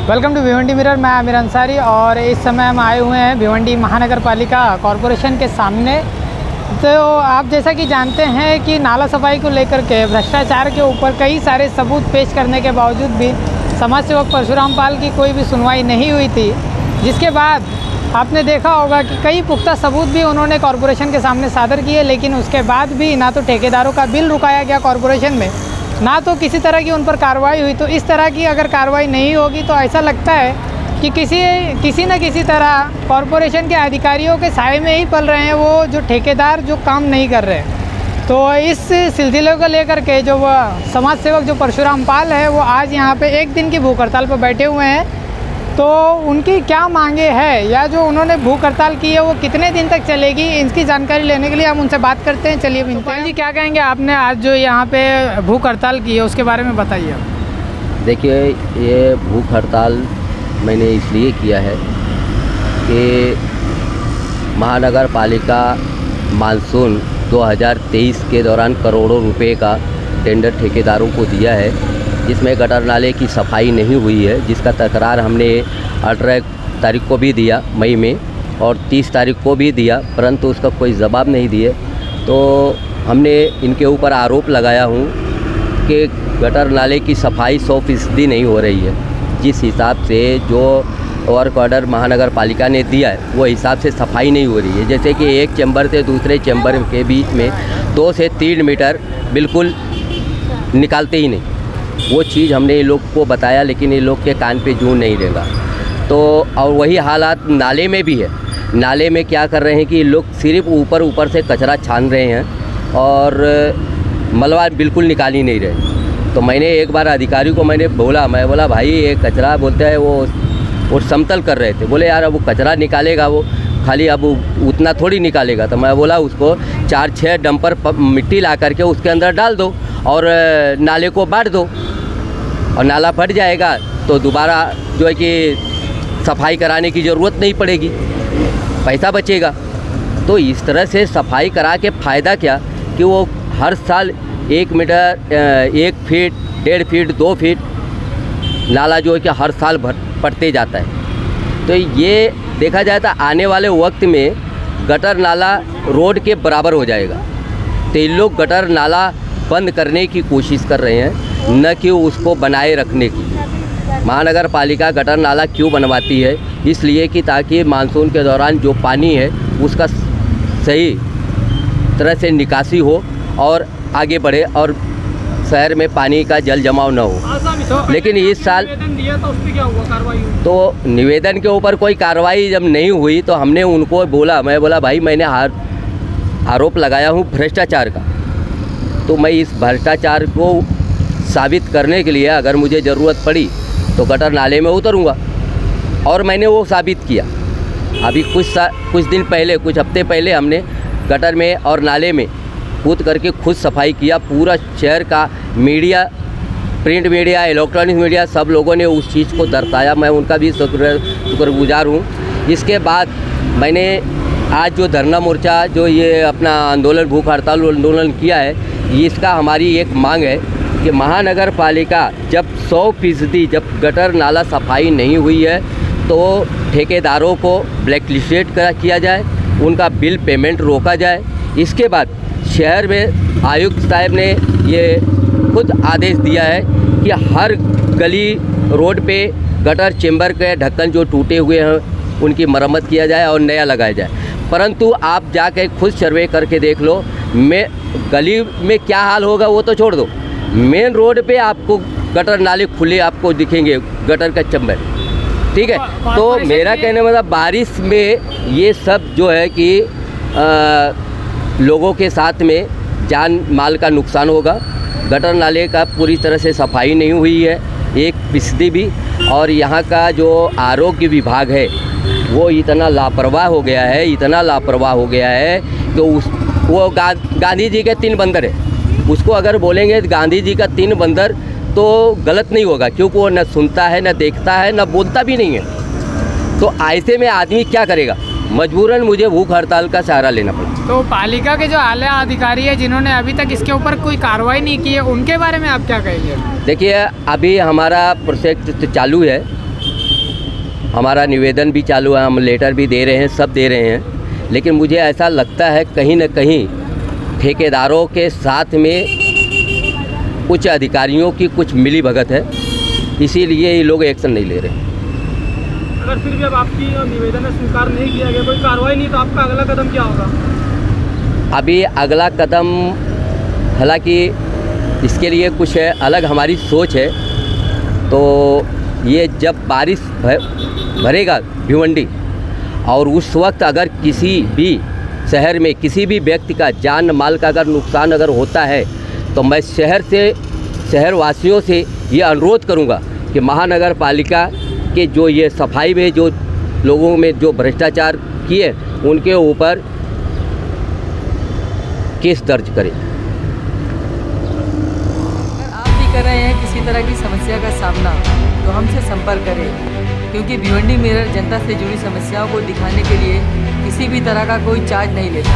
Welcome to Bhiwandi mirror. मैं आमिर अंसारी और इस समय हम आए हुए हैं भिवंडी महानगर पालिका कॉरपोरेशन के सामने। तो आप जैसा कि जानते हैं कि नाला सफाई को लेकर के भ्रष्टाचार के ऊपर कई सारे सबूत पेश करने के बावजूद भी समाज सेवक परशुराम पाल की कोई भी सुनवाई नहीं हुई थी, जिसके बाद आपने देखा होगा कि कई पुख्ता सबूत भी उन्होंने कॉरपोरेशन के सामने सादर किए, लेकिन उसके बाद भी ना तो ठेकेदारों का बिल रुकाया गया कॉरपोरेशन में, ना तो किसी तरह की उन पर कार्रवाई हुई। तो इस तरह की अगर कार्रवाई नहीं होगी तो ऐसा लगता है कि किसी न किसी तरह कॉरपोरेशन के अधिकारियों के साए में ही पल रहे हैं वो जो ठेकेदार जो काम नहीं कर रहे हैं। तो इस सिलसिले को लेकर के जो समाज सेवक जो परशुराम पाल है वो आज यहाँ पे एक दिन की भूख हड़ताल पर बैठे हुए हैं। तो उनकी क्या मांगे हैं या जो उन्होंने भूख हड़ताल की है वो कितने दिन तक चलेगी, इसकी जानकारी लेने के लिए हम उनसे बात करते हैं। चलिए मिलते जी, क्या कहेंगे आपने आज जो यहाँ पे भूख हड़ताल की है उसके बारे में बताइए। देखिए, ये भूख हड़ताल मैंने इसलिए किया है कि महानगर पालिका मानसून 2023 के दौरान करोड़ों रुपए का टेंडर ठेकेदारों को दिया है, जिसमें गटर नाले की सफाई नहीं हुई है, जिसका तकरार हमने 18 तारीख को भी दिया मई में और 30 तारीख को भी दिया, परंतु उसका कोई जवाब नहीं दिए। तो हमने इनके ऊपर आरोप लगाया हूँ कि गटर नाले की सफाई 100% नहीं हो रही है। जिस हिसाब से जो वर्क ऑर्डर महानगर पालिका ने दिया है वो हिसाब से सफाई नहीं हो रही है। जैसे कि एक चैम्बर से दूसरे चैम्बर के बीच में 2 से 3 मीटर बिल्कुल निकालते ही नहीं। वो चीज़ हमने ये लोग को बताया, लेकिन ये लोग के कान पे जूं नहीं देगा। तो और वही हालात नाले में भी है। नाले में क्या कर रहे हैं कि लोग सिर्फ ऊपर से कचरा छान रहे हैं और मलबा बिल्कुल निकाल ही नहीं रहे। तो मैंने एक बार अधिकारी को मैं बोला भाई ये कचरा बोलते हैं वो समतल कर रहे थे। बोले यार अब वो कचरा निकालेगा, वो खाली अब उतना थोड़ी निकालेगा। तो मैं बोला उसको 4-6 डंपर मिट्टी ला करके उसके अंदर डाल दो और नाले को बांट दो और नाला फट जाएगा तो दोबारा जो है कि सफाई कराने की ज़रूरत नहीं पड़ेगी, पैसा बचेगा। तो इस तरह से सफाई करा के फ़ायदा क्या कि वो हर साल 1 मीटर 1 फीट 1.5 फीट 2 फीट नाला जो है कि हर साल फटते जाता है। तो ये देखा जाए तो आने वाले वक्त में गटर नाला रोड के बराबर हो जाएगा। तो ये लोग गटर नाला बंद करने की कोशिश कर रहे हैं, न कि उसको बनाए रखने की। महानगर पालिका गटर नाला क्यों बनवाती है? इसलिए कि ताकि मानसून के दौरान जो पानी है उसका सही तरह से निकासी हो और आगे बढ़े और शहर में पानी का जल जमाव न हो। लेकिन इस साल तो निवेदन के ऊपर कोई कार्रवाई जब नहीं हुई तो हमने उनको मैं बोला भाई मैंने आरोप लगाया हूँ भ्रष्टाचार का, तो मैं इस भ्रष्टाचार को साबित करने के लिए अगर मुझे ज़रूरत पड़ी तो गटर नाले में उतरूँगा। और मैंने वो साबित किया। अभी कुछ दिन पहले, कुछ हफ्ते पहले हमने गटर में और नाले में कूद करके खुद सफाई किया। पूरा शहर का media, print media, electronic media, सब लोगों ने उस चीज़ को दर्शाया। मैं उनका भी शुक्रगुजार हूँ। इसके बाद मैंने आज जो धरना मोर्चा जो ये अपना आंदोलन भूख हड़ताल आंदोलन किया है, इसका हमारी एक मांग है कि महानगर पालिका जब 100% जब गटर नाला सफाई नहीं हुई है तो ठेकेदारों को ब्लैकलिस्टेड किया जाए, उनका बिल पेमेंट रोका जाए। इसके बाद शहर में आयुक्त साहब ने ये खुद आदेश दिया है कि हर गली रोड पे गटर चेंबर के ढक्कन जो टूटे हुए हैं उनकी मरम्मत किया जाए और नया लगाया जाए। परंतु आप जाके खुद सर्वे करके देख लो, गली में क्या हाल होगा वो तो छोड़ दो, मेन रोड पे आपको गटर नाले खुले आपको दिखेंगे, गटर का चैम्बर। ठीक है, तो मेरा कहने मतलब बारिश में ये सब जो है कि लोगों के साथ में जान माल का नुकसान होगा। गटर नाले का पूरी तरह से सफाई नहीं हुई है 1% भी। और यहाँ का जो आरोग्य विभाग है वो इतना लापरवाह हो गया है कि वो गांधी जी के 3 बंदर है। उसको अगर बोलेंगे गांधी जी का 3 बंदर तो गलत नहीं होगा, क्योंकि वो न सुनता है, न देखता है, न बोलता भी नहीं है। तो ऐसे में आदमी क्या करेगा? मजबूरन मुझे भूख हड़ताल का सहारा लेना पड़ा। तो पालिका के जो आला अधिकारी है जिन्होंने अभी तक इसके ऊपर कोई कार्रवाई नहीं की है, उनके बारे में आप क्या कहेंगे? देखिए, अभी हमारा प्रोजेक्ट चालू है हमारा निवेदन भी चालू है, हम लेटर भी दे रहे हैं, सब दे रहे हैं, लेकिन मुझे ऐसा लगता है कहीं न कहीं ठेकेदारों के साथ में उच्च अधिकारियों की कुछ मिली भगत है, इसीलिए ये लोग एक्शन नहीं ले रहे। अगर फिर भी अब आपकी निवेदन स्वीकार नहीं किया गया, कोई कार्रवाई नहीं, तो आपका अगला कदम क्या होगा? अभी अगला कदम, हालांकि इसके लिए कुछ अलग हमारी सोच है। तो ये जब बारिश भरेगा भिवंडी, और उस वक्त अगर किसी भी शहर में किसी भी व्यक्ति का जान माल का अगर नुकसान अगर होता है, तो मैं शहर वासियों से ये अनुरोध करूँगा कि महानगर पालिका के जो ये सफाई में जो लोगों में जो भ्रष्टाचार किए, उनके ऊपर केस दर्ज करें। अगर आप भी कर रहे हैं किसी तरह की समस्या का सामना, तो हमसे संपर्क करें, क्योंकि भिवंडी मिरर जनता से जुड़ी समस्याओं को दिखाने के लिए किसी भी तरह का कोई चार्ज नहीं लेता।